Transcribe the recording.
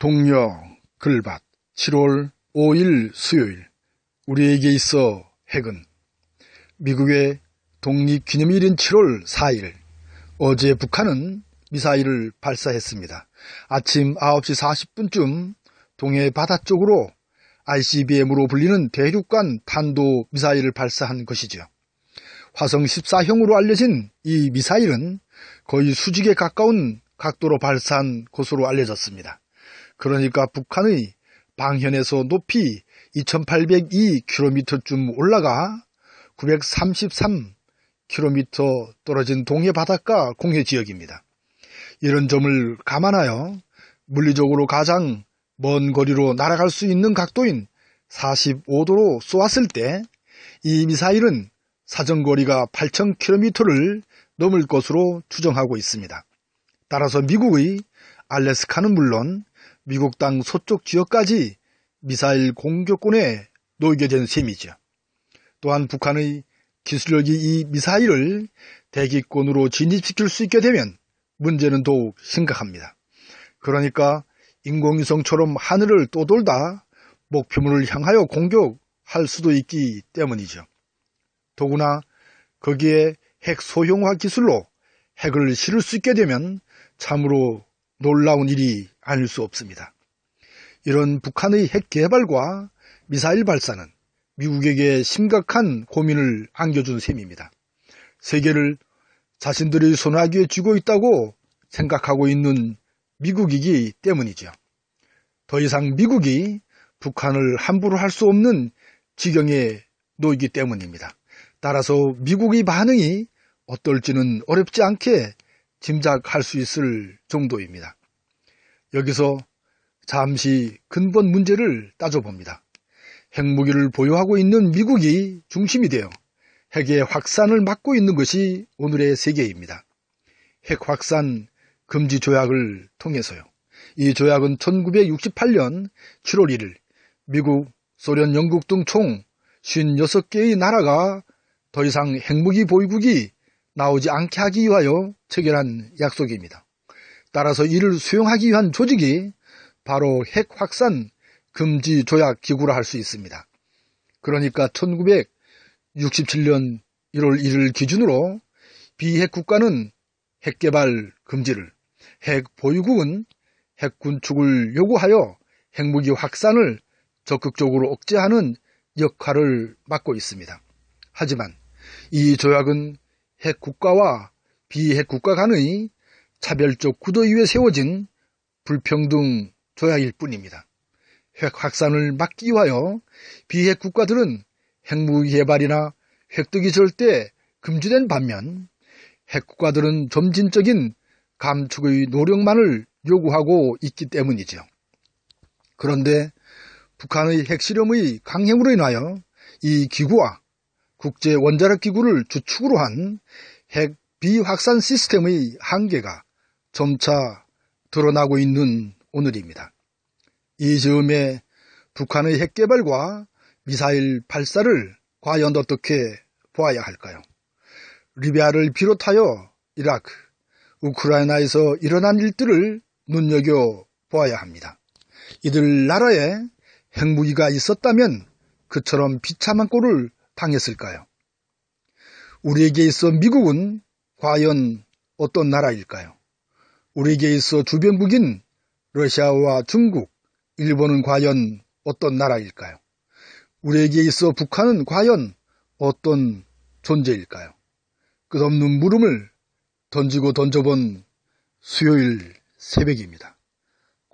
동료 글밭 7월 5일 수요일. 우리에게 있어 핵은. 미국의 독립기념일인 7월 4일 어제 북한은 미사일을 발사했습니다. 아침 9시 40분쯤 동해 바다 쪽으로 ICBM으로 불리는 대륙간 탄도미사일을 발사한 것이죠. 화성 14형으로 알려진 이 미사일은 거의 수직에 가까운 각도로 발사한 것으로 알려졌습니다. 그러니까 북한의 방현에서 높이 2802km쯤 올라가 933km 떨어진 동해 바닷가 공해 지역입니다. 이런 점을 감안하여 물리적으로 가장 먼 거리로 날아갈 수 있는 각도인 45도로 쏘았을 때 이 미사일은 사정거리가 8000km를 넘을 것으로 추정하고 있습니다. 따라서 미국의 알래스카는 물론 미국 땅 서쪽 지역까지 미사일 공격권에 놓이게 된 셈이죠. 또한 북한의 기술력이 이 미사일을 대기권으로 진입시킬 수 있게 되면 문제는 더욱 심각합니다. 그러니까 인공위성처럼 하늘을 떠돌다 목표물을 향하여 공격할 수도 있기 때문이죠. 더구나 거기에 핵 소형화 기술로 핵을 실을 수 있게 되면 참으로 놀라운 일이 아닐 수 없습니다. 이런 북한의 핵 개발과 미사일 발사는 미국에게 심각한 고민을 안겨준 셈입니다. 세계를 자신들의 손아귀에 쥐고 있다고 생각하고 있는 미국이기 때문이죠. 더 이상 미국이 북한을 함부로 할 수 없는 지경에 놓이기 때문입니다. 따라서 미국의 반응이 어떨지는 어렵지 않게 짐작할 수 있을 정도입니다. 여기서 잠시 근본 문제를 따져봅니다. 핵무기를 보유하고 있는 미국이 중심이 되어 핵의 확산을 막고 있는 것이 오늘의 세계입니다. 핵 확산 금지 조약을 통해서요. 이 조약은 1968년 7월 1일 미국, 소련, 영국 등 총 56개의 나라가 더 이상 핵무기 보유국이 나오지 않게 하기 위하여 체결한 약속입니다. 따라서 이를 수용하기 위한 조직이 바로 핵 확산 금지 조약 기구라 할 수 있습니다. 그러니까 1967년 1월 1일 기준으로 비핵 국가는 핵 개발 금지를, 핵 보유국은 핵 군축을 요구하여 핵무기 확산을 적극적으로 억제하는 역할을 맡고 있습니다. 하지만 이 조약은 핵 국가와 비핵 국가 간의 차별적 구도 위에 세워진 불평등 조약일 뿐입니다. 핵 확산을 막기 위하여 비핵 국가들은 핵무기 개발이나 획득이 절대 금지된 반면 핵 국가들은 점진적인 감축의 노력만을 요구하고 있기 때문이죠. 그런데 북한의 핵실험의 강행으로 인하여 이 기구와 국제원자력기구를 주축으로 한 핵 비확산 시스템의 한계가 점차 드러나고 있는 오늘입니다. 이 즈음에 북한의 핵개발과 미사일 발사를 과연 어떻게 보아야 할까요? 리비아를 비롯하여 이라크, 우크라이나에서 일어난 일들을 눈여겨보아야 합니다. 이들 나라에 핵무기가 있었다면 그처럼 비참한 꼴을 당했을까요? 우리에게 있어 미국은 과연 어떤 나라일까요? 우리에게 있어 주변국인 러시아와 중국, 일본은 과연 어떤 나라일까요? 우리에게 있어 북한은 과연 어떤 존재일까요? 끝없는 물음을 던지고 던져본 수요일 새벽입니다.